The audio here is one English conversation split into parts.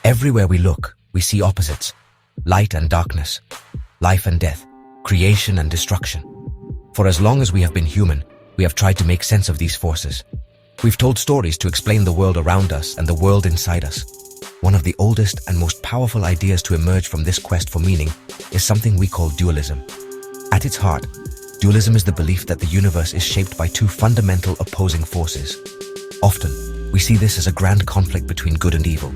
Everywhere we look, we see opposites: light and darkness, life and death, creation and destruction. For as long as we have been human, we have tried to make sense of these forces. We've told stories to explain the world around us and the world inside us. One of the oldest and most powerful ideas to emerge from this quest for meaning is something we call dualism. At its heart, dualism is the belief that the universe is shaped by two fundamental opposing forces. Often, we see this as a grand conflict between good and evil.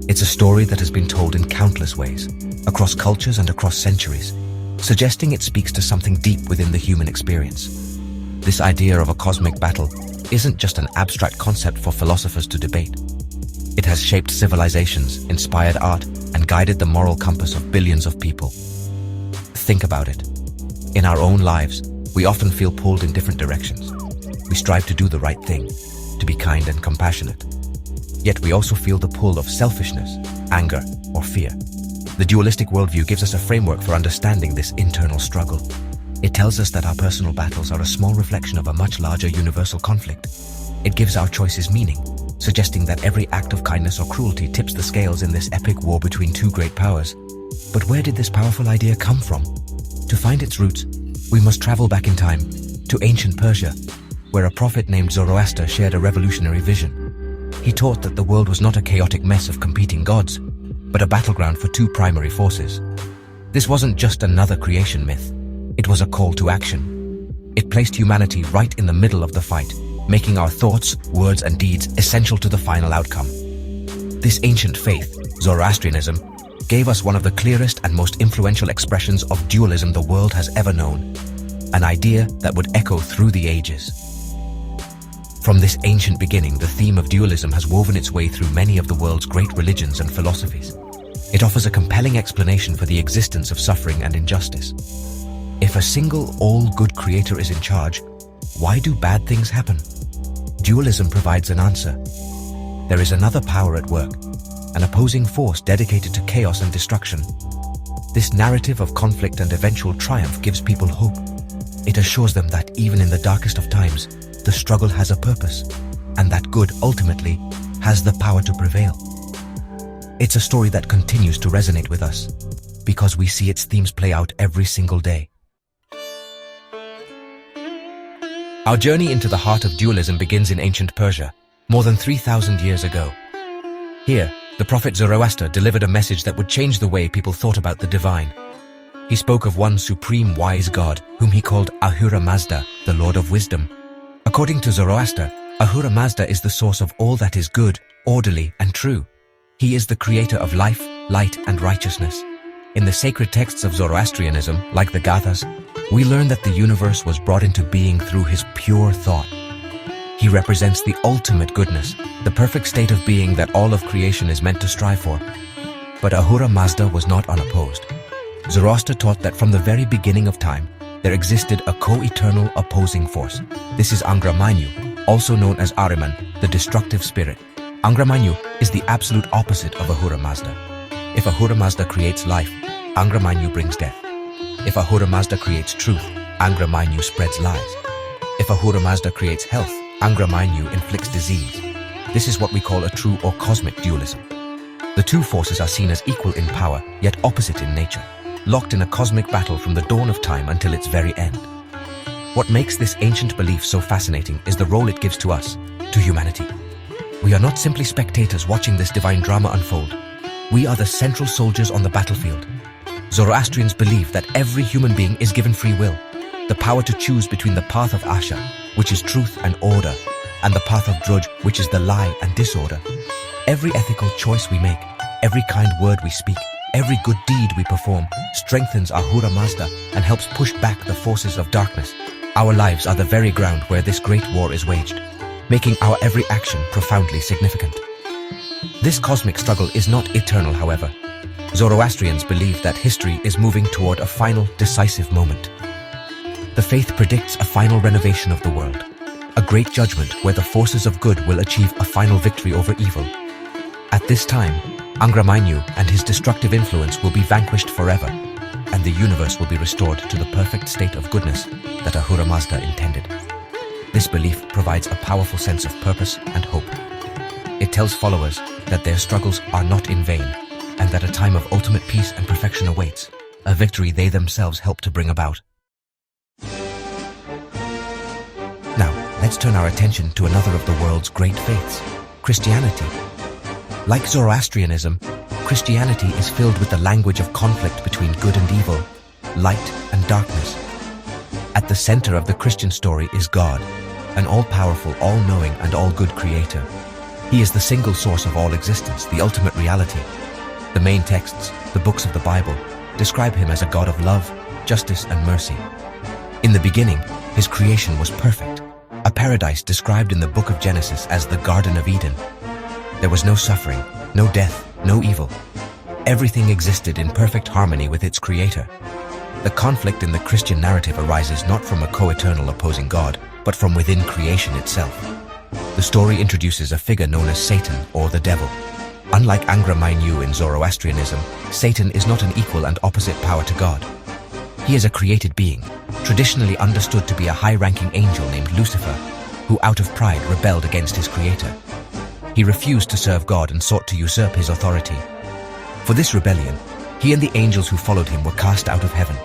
It's a story that has been told in countless ways, across cultures and across centuries, suggesting it speaks to something deep within the human experience. This idea of a cosmic battle isn't just an abstract concept for philosophers to debate. It has shaped civilizations, inspired art, and guided the moral compass of billions of people. Think about it. In our own lives, we often feel pulled in different directions. We strive to do the right thing, to be kind and compassionate. Yet we also feel the pull of selfishness, anger, or fear. The dualistic worldview gives us a framework for understanding this internal struggle. It tells us that our personal battles are a small reflection of a much larger universal conflict. It gives our choices meaning, suggesting that every act of kindness or cruelty tips the scales in this epic war between two great powers. But where did this powerful idea come from? To find its roots, we must travel back in time, to ancient Persia, where a prophet named Zoroaster shared a revolutionary vision. He taught that the world was not a chaotic mess of competing gods, but a battleground for two primary forces. This wasn't just another creation myth. It was a call to action. It placed humanity right in the middle of the fight, making our thoughts, words, and deeds essential to the final outcome. This ancient faith, Zoroastrianism, gave us one of the clearest and most influential expressions of dualism the world has ever known, an idea that would echo through the ages. From this ancient beginning, the theme of dualism has woven its way through many of the world's great religions and philosophies. It offers a compelling explanation for the existence of suffering and injustice. If a single, all-good creator is in charge, why do bad things happen? Dualism provides an answer. There is another power at work, an opposing force dedicated to chaos and destruction. This narrative of conflict and eventual triumph gives people hope. It assures them that even in the darkest of times, the struggle has a purpose, and that good ultimately has the power to prevail. It's a story that continues to resonate with us, because we see its themes play out every single day. Our journey into the heart of dualism begins in ancient Persia, more than 3,000 years ago. Here, the prophet Zoroaster delivered a message that would change the way people thought about the divine. He spoke of one supreme wise God, whom he called Ahura Mazda, the Lord of Wisdom. According to Zoroaster, Ahura Mazda is the source of all that is good, orderly, and true. He is the creator of life, light, and righteousness. In the sacred texts of Zoroastrianism, like the Gathas, we learn that the universe was brought into being through his pure thought. He represents the ultimate goodness, the perfect state of being that all of creation is meant to strive for. But Ahura Mazda was not unopposed. Zoroaster taught that from the very beginning of time, there existed a co-eternal opposing force. This is Angra Mainyu, also known as Ahriman, the destructive spirit. Angra Mainyu is the absolute opposite of Ahura Mazda. If Ahura Mazda creates life, Angra Mainyu brings death. If Ahura Mazda creates truth, Angra Mainyu spreads lies. If Ahura Mazda creates health, Angra Mainyu inflicts disease. This is what we call a true or cosmic dualism. The two forces are seen as equal in power, yet opposite in nature, locked in a cosmic battle from the dawn of time until its very end. What makes this ancient belief so fascinating is the role it gives to us, to humanity. We are not simply spectators watching this divine drama unfold. We are the central soldiers on the battlefield. Zoroastrians believe that every human being is given free will, the power to choose between the path of Asha, which is truth and order, and the path of Druj, which is the lie and disorder. Every ethical choice we make, every kind word we speak, every good deed we perform strengthens Ahura Mazda and helps push back the forces of darkness. Our lives are the very ground where this great war is waged, making our every action profoundly significant. This cosmic struggle is not eternal, however. Zoroastrians believe that history is moving toward a final, decisive moment. The faith predicts a final renovation of the world, a great judgment where the forces of good will achieve a final victory over evil. At this time, Angra Mainyu and his destructive influence will be vanquished forever, and the universe will be restored to the perfect state of goodness that Ahura Mazda intended. This belief provides a powerful sense of purpose and hope. It It tells followers that their struggles are not in vain, and that a time of ultimate peace and perfection awaits, a victory they themselves help to bring about. Now, let's turn our attention to another of the world's great faiths, Christianity. Like Zoroastrianism, Christianity is filled with the language of conflict between good and evil, light and darkness. At the center of the Christian story is God, an all-powerful, all-knowing, and all-good creator. He is the single source of all existence, the ultimate reality. The main texts, the books of the Bible, describe him as a God of love, justice, and mercy. In the beginning, his creation was perfect, a paradise described in the book of Genesis as the Garden of Eden. There was no suffering, no death, no evil. Everything existed in perfect harmony with its creator. The conflict in the Christian narrative arises not from a co-eternal opposing God, but from within creation itself. The story introduces a figure known as Satan, or the devil. Unlike Angra Mainyu in Zoroastrianism, Satan is not an equal and opposite power to God. He is a created being, traditionally understood to be a high-ranking angel named Lucifer, who out of pride rebelled against his creator. He refused to serve God and sought to usurp his authority. For this rebellion, he and the angels who followed him were cast out of heaven.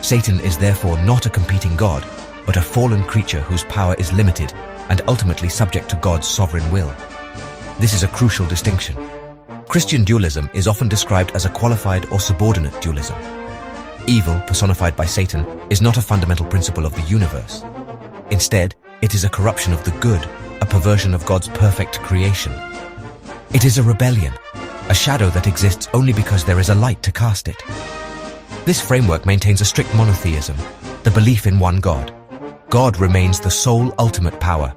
Satan is therefore not a competing God, but a fallen creature whose power is limited and ultimately subject to God's sovereign will. This is a crucial distinction. Christian dualism is often described as a qualified or subordinate dualism. Evil, personified by Satan, is not a fundamental principle of the universe. Instead, it is a corruption of the good, a perversion of God's perfect creation. It is a rebellion, a shadow that exists only because there is a light to cast it. This framework maintains a strict monotheism, the belief in one God. God remains the sole ultimate power.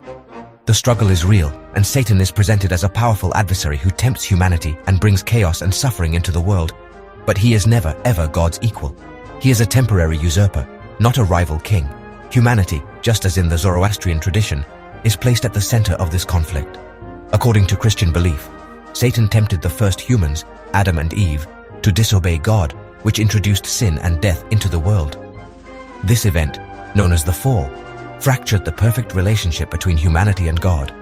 The struggle is real, and Satan is presented as a powerful adversary who tempts humanity and brings chaos and suffering into the world. But he is never, ever God's equal. He is a temporary usurper, not a rival king. Humanity, just as in the Zoroastrian tradition, is placed at the center of this conflict. According to Christian belief, Satan tempted the first humans, Adam and Eve, to disobey God, which introduced sin and death into the world. This event, known as the Fall, fractured the perfect relationship between humanity and God.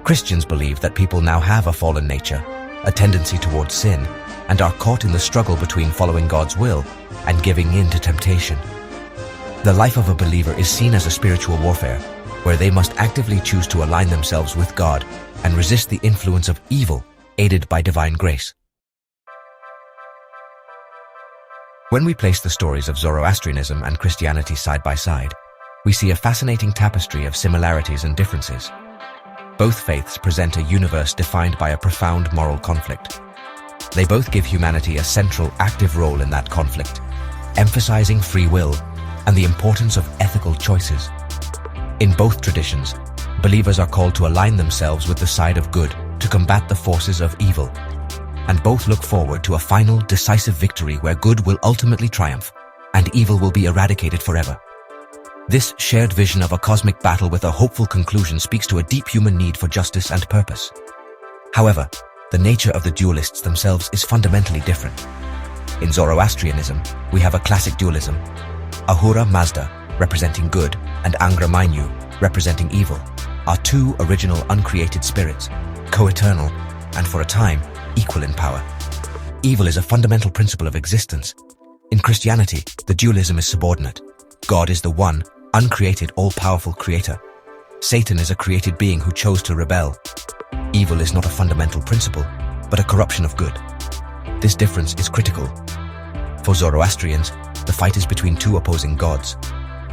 Christians believe that people now have a fallen nature, a tendency towards sin, and are caught in the struggle between following God's will and giving in to temptation. The life of a believer is seen as a spiritual warfare, where they must actively choose to align themselves with God and resist the influence of evil, aided by divine grace. When we place the stories of Zoroastrianism and Christianity side by side, we see a fascinating tapestry of similarities and differences. Both faiths present a universe defined by a profound moral conflict. They both give humanity a central, active role in that conflict, emphasizing free will and the importance of ethical choices. In both traditions, believers are called to align themselves with the side of good to combat the forces of evil, and both look forward to a final, decisive victory where good will ultimately triumph and evil will be eradicated forever. This shared vision of a cosmic battle with a hopeful conclusion speaks to a deep human need for justice and purpose. However, the nature of the dualists themselves is fundamentally different. In Zoroastrianism, we have a classic dualism. Ahura Mazda, representing good, and Angra Mainyu, representing evil, are two original uncreated spirits, co-eternal, and for a time, equal in power. Evil is a fundamental principle of existence. In Christianity, the dualism is subordinate. God is the one, uncreated, all-powerful creator. Satan is a created being who chose to rebel. Evil is not a fundamental principle, but a corruption of good. This difference is critical. For Zoroastrians, the fight is between two opposing gods.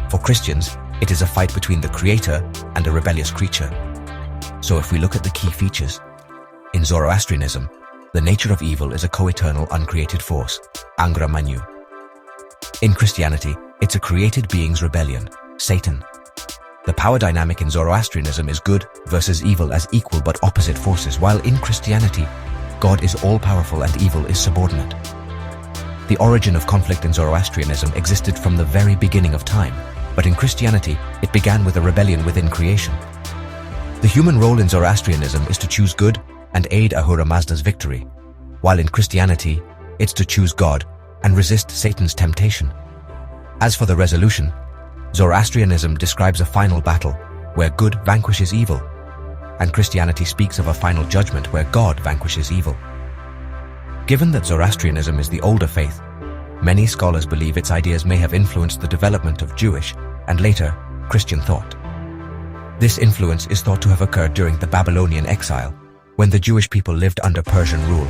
For Christians, it is a fight between the creator and a rebellious creature. So if we look at the key features, in Zoroastrianism, the nature of evil is a co-eternal uncreated force, Angra Mainyu. In Christianity, it's a created being's rebellion, Satan. The power dynamic in Zoroastrianism is good versus evil as equal but opposite forces, while in Christianity, God is all-powerful and evil is subordinate. The origin of conflict in Zoroastrianism existed from the very beginning of time, but in Christianity, it began with a rebellion within creation. The human role in Zoroastrianism is to choose good and aid Ahura Mazda's victory, while in Christianity, it's to choose God and resist Satan's temptation. As for the resolution, Zoroastrianism describes a final battle where good vanquishes evil. and Christianity speaks of a final judgment where God vanquishes evil. Given that Zoroastrianism is the older faith, many scholars believe its ideas may have influenced the development of Jewish and later Christian thought. This influence is thought to have occurred during the Babylonian exile, when the Jewish people lived under Persian rule.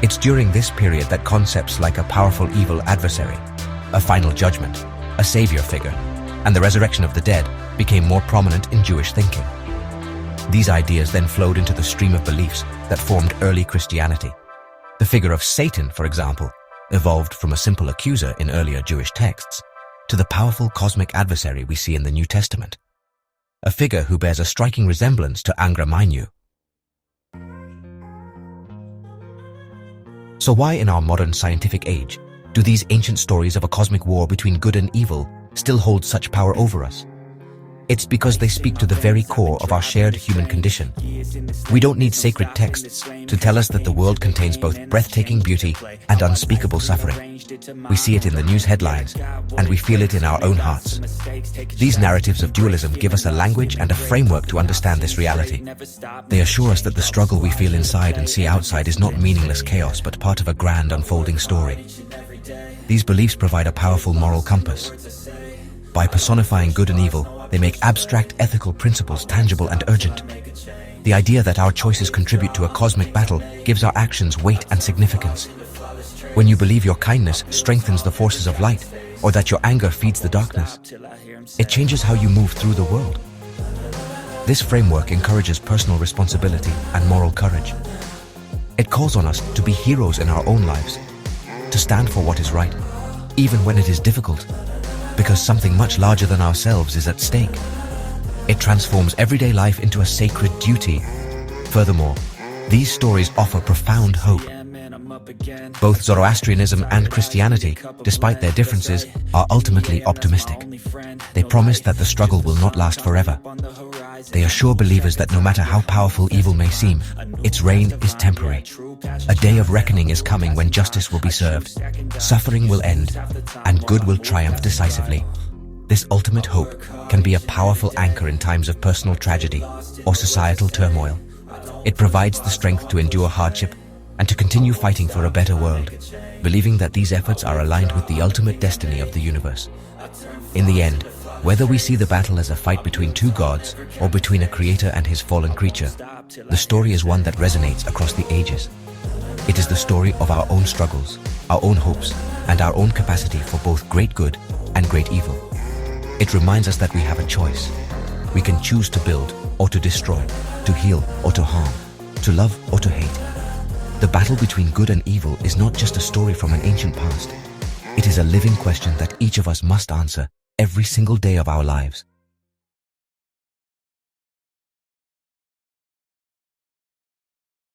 It's during this period that concepts like a powerful evil adversary, a final judgment, a savior figure, and the resurrection of the dead became more prominent in Jewish thinking. These ideas then flowed into the stream of beliefs that formed early Christianity. The figure of Satan, for example, evolved from a simple accuser in earlier Jewish texts to the powerful cosmic adversary we see in the New Testament, a figure who bears a striking resemblance to Angra Mainyu. So why in our modern scientific age do these ancient stories of a cosmic war between good and evil still hold such power over us? It's because they speak to the very core of our shared human condition. We don't need sacred texts to tell us that the world contains both breathtaking beauty and unspeakable suffering. We see it in the news headlines, and we feel it in our own hearts. These narratives of dualism give us a language and a framework to understand this reality. They assure us that the struggle we feel inside and see outside is not meaningless chaos, but part of a grand unfolding story. These beliefs provide a powerful moral compass. By personifying good and evil, they make abstract ethical principles tangible and urgent. The idea that our choices contribute to a cosmic battle gives our actions weight and significance. When you believe your kindness strengthens the forces of light, or that your anger feeds the darkness, it changes how you move through the world. This framework encourages personal responsibility and moral courage. It calls on us to be heroes in our own lives, to stand for what is right, even when it is difficult, because something much larger than ourselves is at stake. It transforms everyday life into a sacred duty. Furthermore, these stories offer profound hope. Both Zoroastrianism and Christianity, despite their differences, are ultimately optimistic. They promise that the struggle will not last forever. They assure believers that no matter how powerful evil may seem, its reign is temporary. A day of reckoning is coming when justice will be served, suffering will end, and good will triumph decisively. This ultimate hope can be a powerful anchor in times of personal tragedy or societal turmoil. It provides the strength to endure hardship and to continue fighting for a better world, believing that these efforts are aligned with the ultimate destiny of the universe. In the end, whether we see the battle as a fight between two gods or between a creator and his fallen creature, the story is one that resonates across the ages. It is the story of our own struggles, our own hopes, and our own capacity for both great good and great evil. It reminds us that we have a choice. We can choose to build or to destroy, to heal or to harm, to love or to hate. The battle between good and evil is not just a story from an ancient past. It is a living question that each of us must answer every single day of our lives.